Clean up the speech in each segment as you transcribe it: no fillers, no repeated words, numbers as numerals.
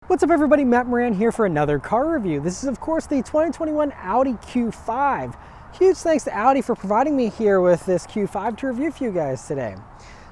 What's up everybody, Matt Moran here for another car review. This is of course the 2021 Audi Q5. Huge thanks to Audi for providing me here with this Q5 to review for you guys today.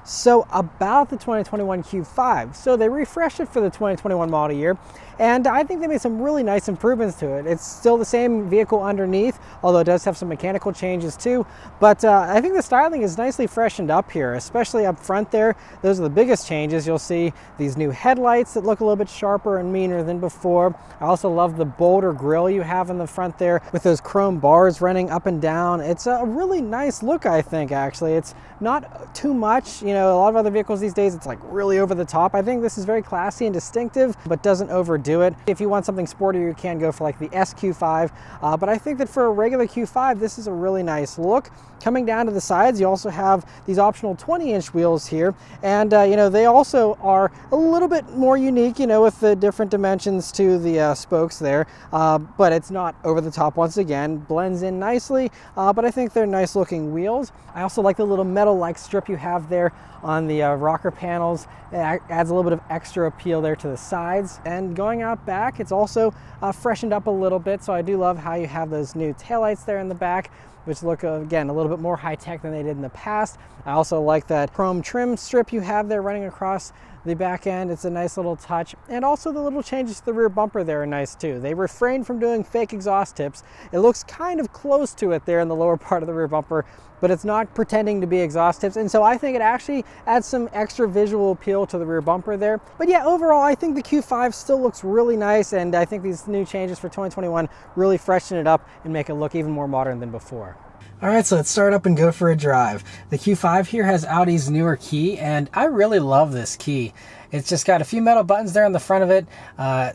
So about the 2021 Q5, so they refreshed it for the 2021 model year, and I think they made some really nice improvements to it. It's still the same vehicle underneath, although it does have some mechanical changes too, but I think the styling is nicely freshened up here, especially up front there. Those are the biggest changes. You'll see these new headlights that look a little bit sharper and meaner than before. I also love the bolder grille you have in the front there with those chrome bars running up and down. It's a really nice look, I think, actually. It's not too much. You know, a lot of other vehicles these days, it's like really over the top. I think this is very classy and distinctive, but doesn't overdo it. If you want something sportier, you can go for like the SQ5, but I think that for a regular Q5, this is a really nice look. Coming down to the sides, you also have these optional 20-inch wheels here, and you know, they also are a little bit more unique, you know, with the different dimensions to the spokes there, but it's not over the top. Once again, blends in nicely, but I think they're nice looking wheels. I also like the little metal-like strip you have there on the rocker panels. It adds a little bit of extra appeal there to the sides. And going out back, it's also freshened up a little bit, so I do love how you have those new taillights there in the back, which look, again, a little bit more high-tech than they did in the past. I also like that chrome trim strip you have there running across the back end. It's a nice little touch. And also the little changes to the rear bumper there are nice too. They refrained from doing fake exhaust tips. It looks kind of close to it there in the lower part of the rear bumper, but it's not pretending to be exhaust tips. And so I think it actually adds some extra visual appeal to the rear bumper there. But yeah, overall, I think the Q5 still looks really nice, and I think these new changes for 2021 really freshen it up and make it look even more modern than before. All right, so let's start up and go for a drive. The Q5 here has Audi's newer key, and I really love this key. It's just got a few metal buttons there on the front of it.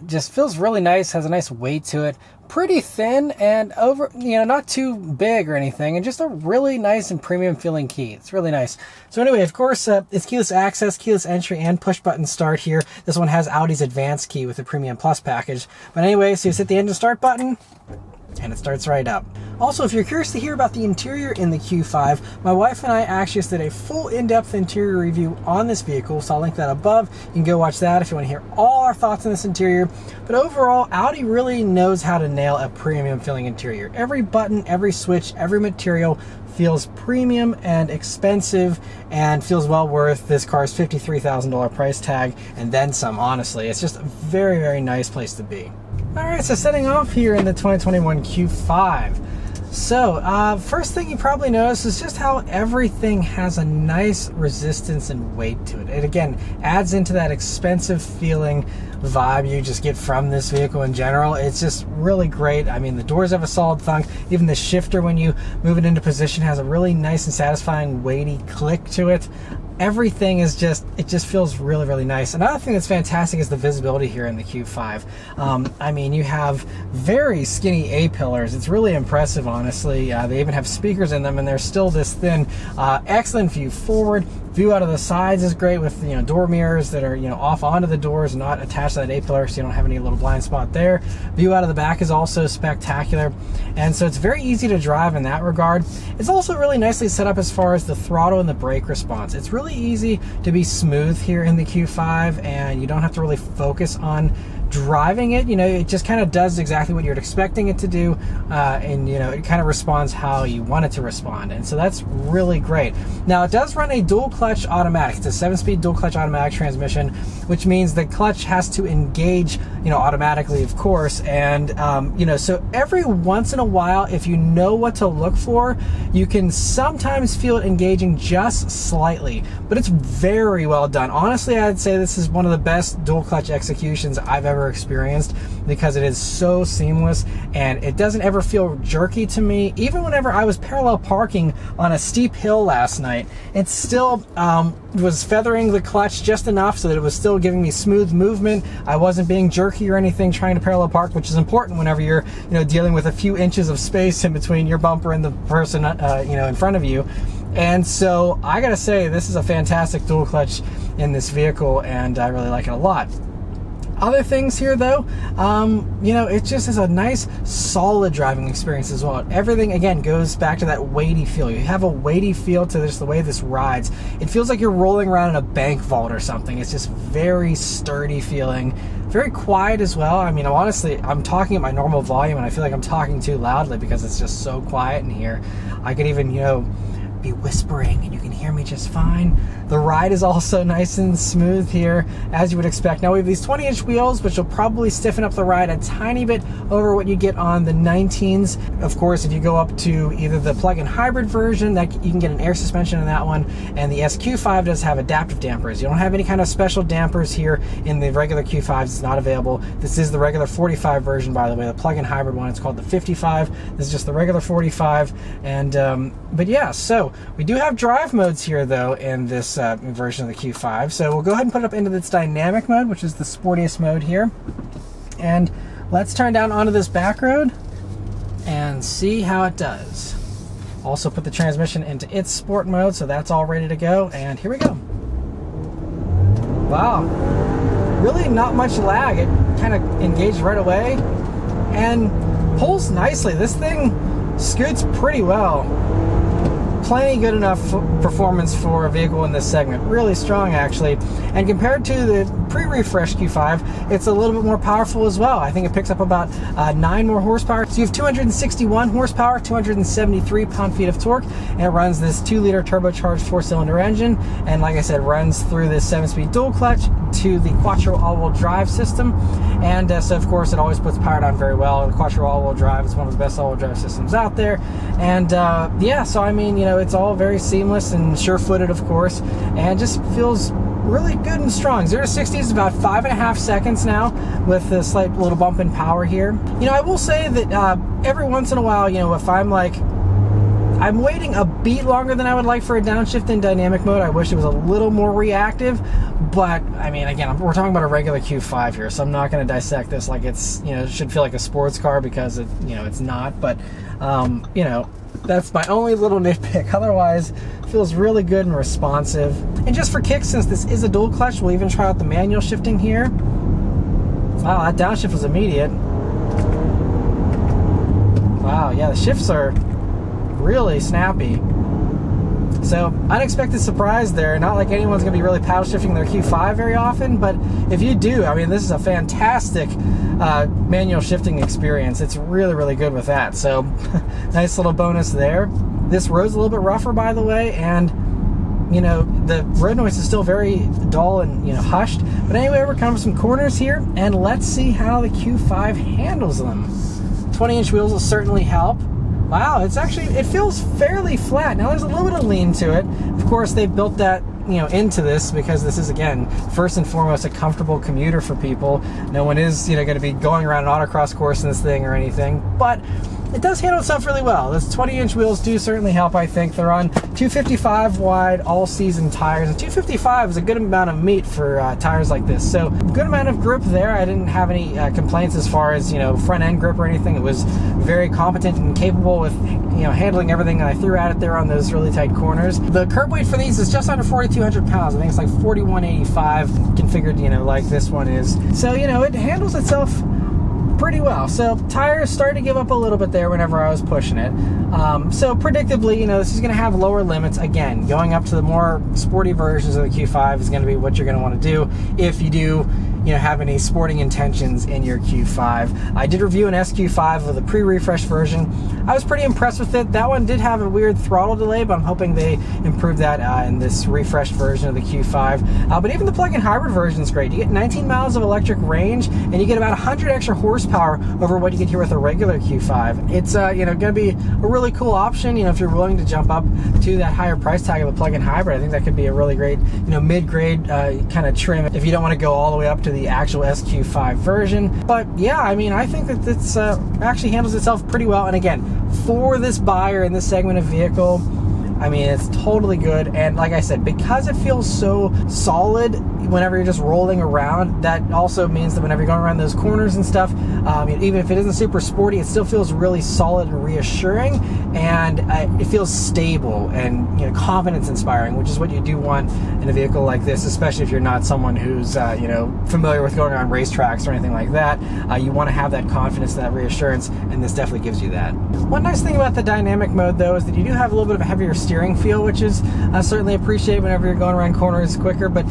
Just feels really nice, has a nice weight to it. Pretty thin and not too big or anything, and just a really nice and premium feeling key. It's really nice. So anyway, of course, it's keyless access, keyless entry, and push button start here. This one has Audi's advanced key with the Premium Plus package. But anyway, so you hit the engine start button, and it starts right up. Also, if you're curious to hear about the interior in the Q5, my wife and I actually just did a full in-depth interior review on this vehicle, so I'll link that above. You can go watch that if you want to hear all our thoughts on this interior. But overall, Audi really knows how to nail a premium feeling interior. Every button, every switch, every material feels premium and expensive and feels well worth this car's $53,000 price tag and then some, honestly. It's just a very, very nice place to be. All right, so setting off here in the 2021 Q5. So, first thing you probably notice is just how everything has a nice resistance and weight to it. It again adds into that expensive feeling vibe you just get from this vehicle in general. It's just really great. I mean, the doors have a solid thunk. Even the shifter, when you move it into position, has a really nice and satisfying weighty click to it. Everything is just, it just feels really, really nice. Another thing that's fantastic is the visibility here in the Q5. I mean, you have very skinny A-pillars. It's really impressive, honestly. They even have speakers in them, and they're still this thin. Excellent view forward. View out of the sides is great with, you know, door mirrors that are, you know, off onto the doors, not attached to that A-pillar, so you don't have any little blind spot there. View out of the back is also spectacular, and so it's very easy to drive in that regard. It's also really nicely set up as far as the throttle and the brake response. It's really easy to be smooth here in the Q5, and you don't have to really focus on driving it. You know, it just kind of does exactly what you're expecting it to do, and you know, it kind of responds how you want it to respond, and so that's really great. Now, it does run a dual clutch automatic. It's a 7-speed dual clutch automatic transmission, which means the clutch has to engage, you know, automatically, of course, and you know, so every once in a while, if you know what to look for, you can sometimes feel it engaging just slightly, but it's very well done. Honestly, I'd say this is one of the best dual clutch executions I've ever experienced, because it is so seamless and it doesn't ever feel jerky to me. Even whenever I was parallel parking on a steep hill last night, it still was feathering the clutch just enough so that it was still giving me smooth movement. I wasn't being jerky or anything trying to parallel park, which is important whenever you're, you know, dealing with a few inches of space in between your bumper and the person you know, in front of you. And so I gotta say, this is a fantastic dual clutch in this vehicle, and I really like it a lot. Other things here though, you know, it just is a nice solid driving experience as well. Everything again goes back to that weighty feel. You have a weighty feel to this, the way this rides. It feels like you're rolling around in a bank vault or something. It's just very sturdy feeling, very quiet as well. I mean, honestly, I'm talking at my normal volume and I feel like I'm talking too loudly because it's just so quiet in here. I could even, you know, be whispering and you can hear me just fine. The ride is also nice and smooth here, as you would expect. Now we have these 20-inch wheels, which will probably stiffen up the ride a tiny bit over what you get on the 19s. Of course, if you go up to either the plug-in hybrid version, that you can get an air suspension in that one, and the SQ5 does have adaptive dampers. You don't have any kind of special dampers here in the regular Q5s. It's not available. This is the regular 45 version, by the way. The plug-in hybrid one, it's called the 55. This is just the regular 45. And but yeah, so we do have drive modes here though in this version of the Q5. So we'll go ahead and put it up into this dynamic mode, which is the sportiest mode here. And let's turn down onto this back road and see how it does. Also put the transmission into its sport mode, so that's all ready to go. And here we go. Wow, really not much lag. It kind of engaged right away and pulls nicely. This thing scoots pretty well. Plenty good enough performance for a vehicle in this segment. Really strong, actually. And compared to the pre-refresh Q5, it's a little bit more powerful as well. I think it picks up about 9 more horsepower. So you have 261 horsepower, 273 pound-feet of torque, and it runs this 2-liter turbocharged 4-cylinder engine. And like I said, runs through this 7-speed dual clutch to the Quattro all-wheel drive system. And so, of course, it always puts power down very well. The Quattro all-wheel drive is one of the best all-wheel drive systems out there. And yeah, so I mean, you know, it's all very seamless and sure-footed, of course, and just feels really good and strong. 0 to 60 is about 5.5 seconds now, with a slight little bump in power here. You know, I will say that every once in a while, you know, if I'm like, I'm waiting a beat longer than I would like for a downshift in dynamic mode. I wish it was a little more reactive, but I mean, again, we're talking about a regular Q5 here, so I'm not going to dissect this like it's, you know, it should feel like a sports car, because it, you know, it's not. But you know, that's my only little nitpick. Otherwise, feels really good and responsive. And just for kicks, since this is a dual clutch, we'll even try out the manual shifting here. Wow, that downshift was immediate. Wow, yeah, the shifts are really snappy. So, unexpected surprise there. Not like anyone's going to be really paddle shifting their Q5 very often, but if you do, I mean, this is a fantastic manual shifting experience. It's really, really good with that. So, nice little bonus there. This road's a little bit rougher, by the way, and you know, the road noise is still very dull and, you know, hushed. But anyway, we're coming to some corners here, and let's see how the Q5 handles them. 20-inch wheels will certainly help. Wow, it's actually, it feels fairly flat. Now there's a little bit of lean to it. Of course, they built that, you know, into this because this is, again, first and foremost a comfortable commuter for people. No one is, you know, going to be going around an autocross course in this thing or anything, but it does handle itself really well. Those 20-inch wheels do certainly help, I think. They're on 255 wide all-season tires, and 255 is a good amount of meat for tires like this. So, good amount of grip there. I didn't have any complaints as far as, you know, front-end grip or anything. It was very competent and capable with, you know, handling everything I threw at it there on those really tight corners. The curb weight for these is just under 4,200 pounds. I think it's like 4,185 configured, you know, like this one is. So, you know, it handles itself pretty well. So tires started to give up a little bit there whenever I was pushing it. So predictably, you know, this is going to have lower limits. Again, going up to the more sporty versions of the Q5 is going to be what you're going to want to do if you do, you know, have any sporting intentions in your Q5. I did review an SQ5 with a pre-refresh version. I was pretty impressed with it. That one did have a weird throttle delay, but I'm hoping they improved that in this refreshed version of the Q5. But even the plug-in hybrid version is great. You get 19 miles of electric range, and you get about 100 extra horsepower over what you get here with a regular Q5. It's you know, going to be a really cool option. You know, if you're willing to jump up to that higher price tag of a plug-in hybrid, I think that could be a really great, you know, mid-grade kind of trim if you don't want to go all the way up to the actual SQ5 version. But yeah, I mean, I think that it's actually handles itself pretty well. And again, for this buyer in this segment of vehicle, I mean, it's totally good. And like I said, because it feels so solid whenever you're just rolling around, that also means that whenever you're going around those corners and stuff, even if it isn't super sporty, it still feels really solid and reassuring, and it feels stable and confidence inspiring, which is what you do want in a vehicle like this, especially if you're not someone who's familiar with going around racetracks or anything like that. You want to have that confidence, that reassurance, and this definitely gives you that. One nice thing about the dynamic mode, though, is that you do have a little bit of a heavier steering feel, which is certainly appreciate whenever you're going around corners quicker. But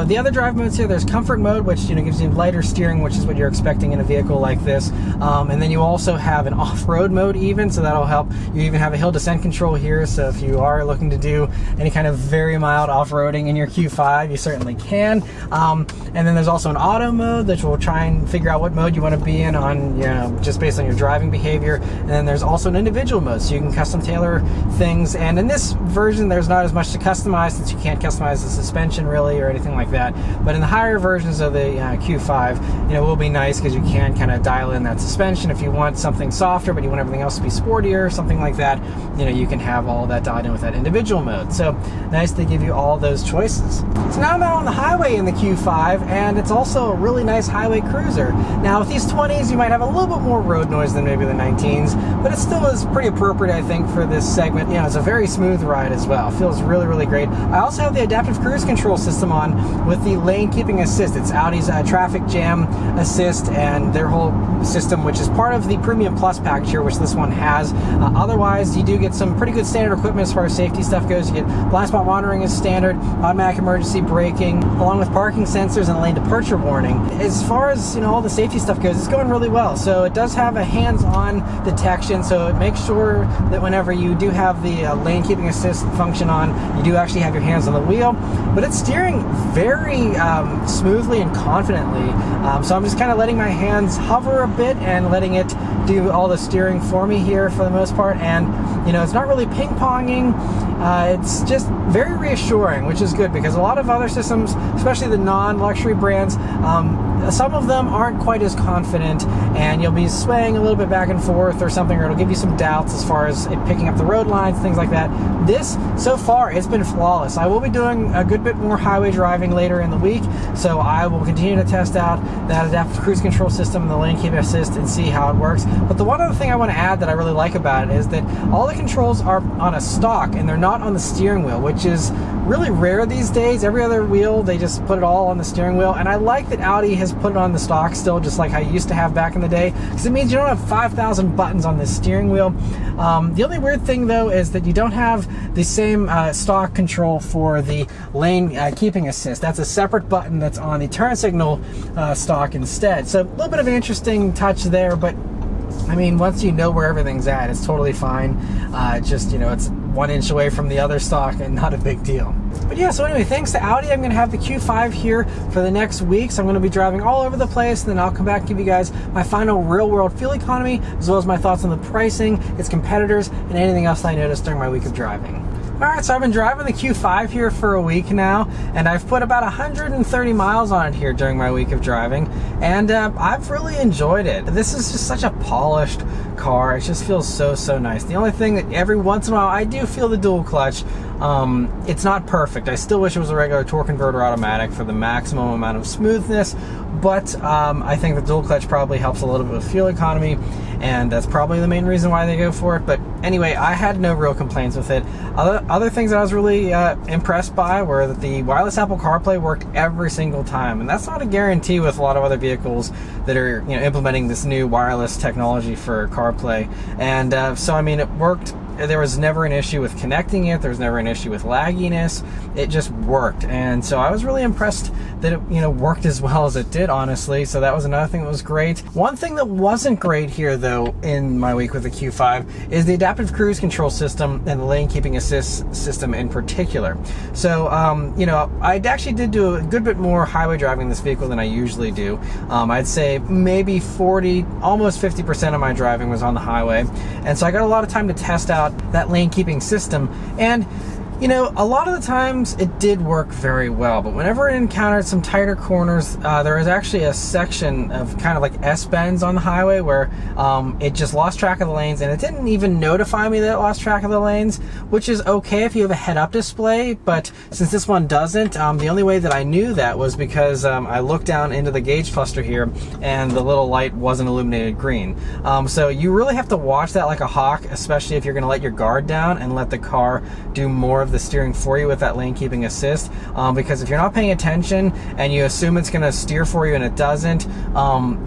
the other drive modes here, there's comfort mode, which gives you lighter steering, which is what you're expecting in a vehicle like this. And then you also have an off-road mode even, so that'll help. You even have a hill descent control here, so if you are looking to do any kind of very mild off-roading in your Q5, you certainly can. And then there's also an auto mode, which will try and figure out what mode you want to be in on, just based on your driving behavior. And then there's also an individual mode, so you can custom tailor things. And in this version, there's not as much to customize, since you can't customize the suspension really or anything like that. But in the higher versions of the Q5, it will be nice because you can kind of dial in that suspension. If you want something softer, but you want everything else to be sportier, something like that, you can have all that dialed in with that individual mode. So nice they give you all those choices. So now I'm out on the highway in the Q5, and it's also a really nice highway cruiser. Now with these 20s, you might have a little bit more road noise than maybe the 19s, but it still is pretty appropriate, I think, for this segment. It's a very smooth ride as well. It feels really, really great. I also have the adaptive cruise control system on with the lane keeping assist. It's Audi's traffic jam assist and their whole system, which is part of the Premium Plus package here, which this one has. Otherwise, you do get some pretty good standard equipment as far as safety stuff goes. You get blind spot monitoring as standard, automatic emergency braking, along with parking sensors and lane departure warning. As far as all the safety stuff goes, it's going really well. So it does have a hands-on detection, so it makes sure that whenever you do have the lane keeping assist function on, you do actually have your hands on the wheel. But it's steering very smoothly and confidently. So I'm just kind of letting my hands hover a bit and letting it do all the steering for me here for the most part. And it's not really ping-ponging. It's just very reassuring, which is good, because a lot of other systems, especially the non-luxury brands, some of them aren't quite as confident, and you'll be swaying a little bit back and forth or something, or it'll give you some doubts as far as it picking up the road lines, things like that. This, so far, it's been flawless. I will be doing a good bit more highway driving later in the week, so I will continue to test out that adaptive cruise control system and the lane keeping assist and see how it works. But the one other thing I want to add that I really like about it is that all the controls are on a stock, and they're not on the steering wheel, which is really rare these days. Every other wheel, they just put it all on the steering wheel, and I like that Audi has put it on the stock still, just like I used to have back in the day, because it means you don't have 5,000 buttons on this steering wheel. The only weird thing, though, is that you don't have the same stock control for the lane keeping assist. That's a separate button that's on the turn signal stock instead. So a little bit of an interesting touch there, but I mean, once you know where everything's at, it's totally fine. Just, it's 1 inch away from the other stock and not a big deal. But yeah, so anyway, thanks to Audi, I'm going to have the Q5 here for the next week. So I'm going to be driving all over the place, and then I'll come back and give you guys my final real-world fuel economy, as well as my thoughts on the pricing, its competitors, and anything else I noticed during my week of driving. Alright, so I've been driving the Q5 here for a week now, and I've put about 130 miles on it here during my week of driving, and I've really enjoyed it. This is just such a polished car. It just feels so nice. The only thing that every once in a while I do feel the dual clutch. It's not perfect. I still wish it was a regular torque converter automatic for the maximum amount of smoothness, but I think the dual clutch probably helps a little bit with fuel economy, and that's probably the main reason why they go for it. But anyway, I had no real complaints with it. Other things that I was really impressed by were that the wireless Apple CarPlay worked every single time, and that's not a guarantee with a lot of other vehicles that are implementing this new wireless technology for CarPlay. And so I mean, it worked. There was never an issue with connecting it. There was never an issue with lagginess. It just worked. And so I was really impressed that it, worked as well as it did, honestly. So that was another thing that was great. One thing that wasn't great here, though, in my week with the Q5 is the adaptive cruise control system and the lane keeping assist system in particular. So, I actually did do a good bit more highway driving in this vehicle than I usually do. I'd say maybe 40, almost 50% of my driving was on the highway. And so I got a lot of time to test out that lane keeping system. And You know, a lot of the times it did work very well, but whenever it encountered some tighter corners, there was actually a section of kind of like S-bends on the highway where it just lost track of the lanes, and it didn't even notify me that it lost track of the lanes, which is okay if you have a head-up display, but since this one doesn't, the only way that I knew that was because I looked down into the gauge cluster here, and the little light wasn't illuminated green. So you really have to watch that like a hawk, especially if you're going to let your guard down and let the car do more of the steering for you with that lane keeping assist, because if you're not paying attention and you assume it's going to steer for you and it doesn't,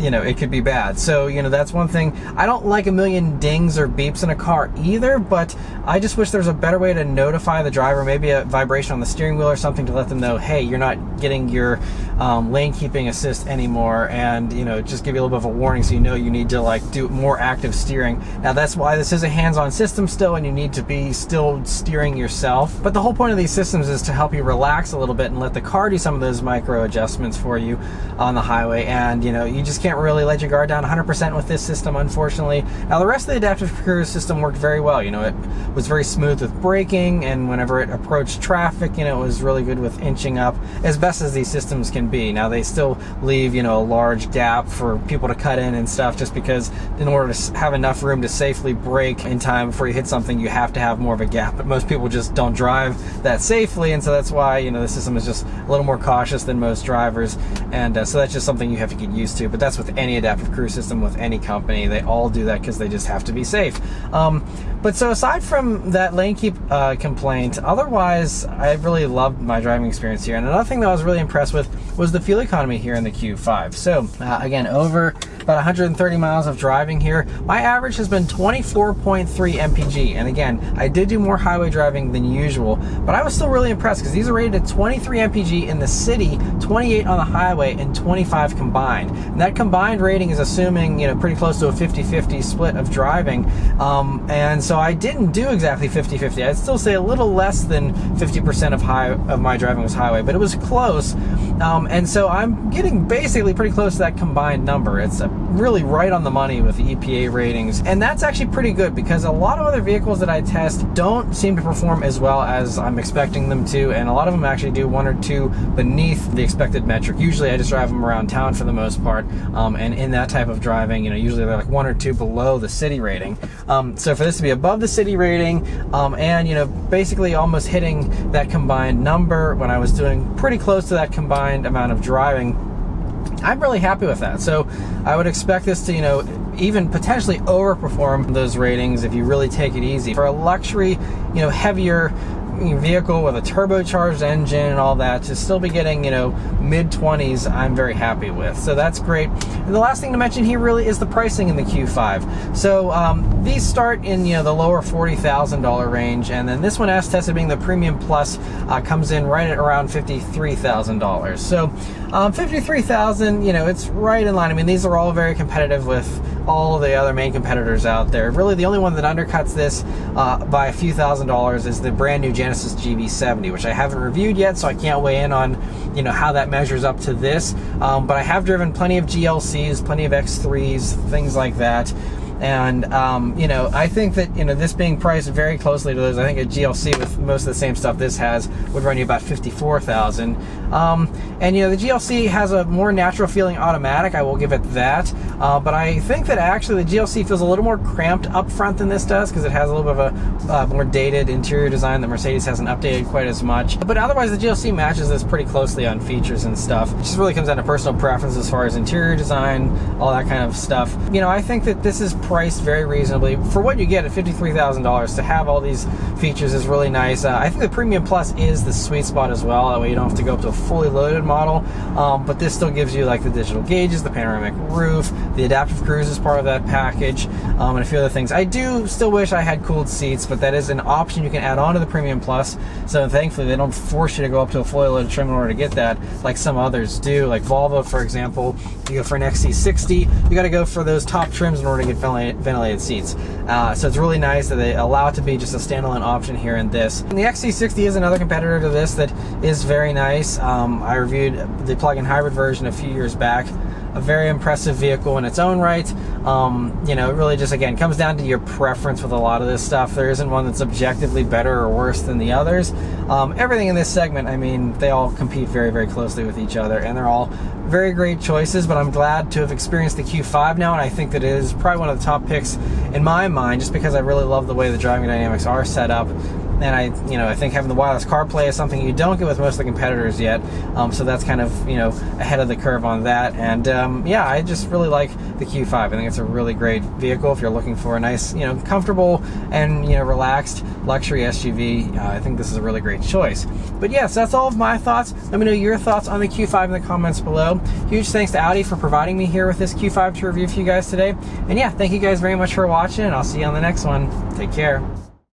you know, it could be bad. So, you know, that's one thing. I don't like a million dings or beeps in a car either, but I just wish there was a better way to notify the driver, maybe a vibration on the steering wheel or something to let them know, hey, you're not getting your lane keeping assist anymore, and, you know, just give you a little bit of a warning so you know you need to like do more active steering. Now that's why this is a hands-on system still, and you need to be still steering yourself, but the whole point of these systems is to help you relax a little bit and let the car do some of those micro adjustments for you on the highway. And you know, you just can't really let your guard down 100% with this system, unfortunately. Now the rest of the adaptive cruise system worked very well. You know, it was very smooth with braking, and whenever it approached traffic, you know, it was really good with inching up, as best as these systems can be. Now they still leave, you know, a large gap for people to cut in and stuff, just because in order to have enough room to safely brake in time before you hit something, you have to have more of a gap. But most people just don't drive that safely, and so that's why, you know, the system is just a little more cautious than most drivers, and so that's just something you have to get used to. But that's with any adaptive cruise system with any company. They all do that because they just have to be safe. But so aside from that lane keep complaint, otherwise I really loved my driving experience here. And another thing that I was really impressed with was the fuel economy here in the Q5. So again, over about 130 miles of driving here, my average has been 24.3 mpg. And again, I did do more highway driving than usual, but I was still really impressed because these are rated at 23 mpg in the city, 28 on the highway, and 25 combined. And that combined rating is assuming, you know, pretty close to a 50-50 split of driving. And so I didn't do exactly 50-50. I'd still say a little less than 50% of my driving was highway, but it was close. And so I'm getting basically pretty close to that combined number. It's really right on the money with the EPA ratings, and that's actually pretty good because a lot of other vehicles that I test don't seem to perform as well as I'm expecting them to, and a lot of them actually do one or two beneath the expected metric. Usually I just drive them around town for the most part, and in that type of driving, you know, usually they're like one or two below the city rating. So for this to be above the city rating, and, you know, basically almost hitting that combined number when I was doing pretty close to that combined amount of driving, I'm really happy with that. So I would expect this to, you know, even potentially overperform those ratings if you really take it easy. For a luxury, you know, heavier vehicle with a turbocharged engine and all that, to still be getting, you know, mid-20s, I'm very happy with. So that's great. And the last thing to mention here really is the pricing in the Q5. So these start in, you know, the lower $40,000 range, and then this one, as tested, being the Premium Plus, comes in right at around $53,000. So $53,000, you know, it's right in line. I mean, these are all very competitive with all of the other main competitors out there. Really, the only one that undercuts this by a few $1,000s is the brand new Genesis GV70, which I haven't reviewed yet, so I can't weigh in on, you know, how that measures up to this. But I have driven plenty of GLCs, plenty of X3s, things like that. And, you know, I think that, you know, this being priced very closely to those, I think a GLC with most of the same stuff this has would run you about $54,000. And, you know, the GLC has a more natural feeling automatic, I will give it that. But I think that actually the GLC feels a little more cramped up front than this does, because it has a little bit of a more dated interior design that Mercedes hasn't updated quite as much. But otherwise, the GLC matches this pretty closely on features and stuff. It just really comes down to personal preference as far as interior design, all that kind of stuff. You know, I think that this is priced very reasonably for what you get at $53,000. To have all these features is really nice. I think the Premium Plus is the sweet spot as well. That way you don't have to go up to a fully loaded model, but this still gives you like the digital gauges, the panoramic roof, the adaptive cruise is part of that package, and a few other things. I do still wish I had cooled seats, but that is an option you can add on to the Premium Plus. So thankfully they don't force you to go up to a fully loaded trim in order to get that, like some others do. Like Volvo, for example, you go for an XC60, you got to go for those top trims in order to get ventilated seats. So it's really nice that they allow it to be just a standalone option here in this. And the XC60 is another competitor to this that is very nice. I reviewed the plug-in hybrid version a few years back. a very impressive vehicle in its own right. You know, it really just, again, comes down to your preference with a lot of this stuff. There isn't one that's objectively better or worse than the others. Everything in this segment, I mean, they all compete very, very closely with each other, and they're all very great choices, but I'm glad to have experienced the Q5 now, and I think that it is probably one of the top picks in my mind, just because I really love the way the driving dynamics are set up. And I think having the wireless CarPlay is something you don't get with most of the competitors yet. So that's kind of, ahead of the curve on that. And yeah, I just really like the Q5. I think it's a really great vehicle if you're looking for a nice, comfortable and, relaxed luxury SUV. I think this is a really great choice. But yes, that's all of my thoughts. Let me know your thoughts on the Q5 in the comments below. Huge thanks to Audi for providing me here with this Q5 to review for you guys today. And yeah, thank you guys very much for watching, and I'll see you on the next one. Take care.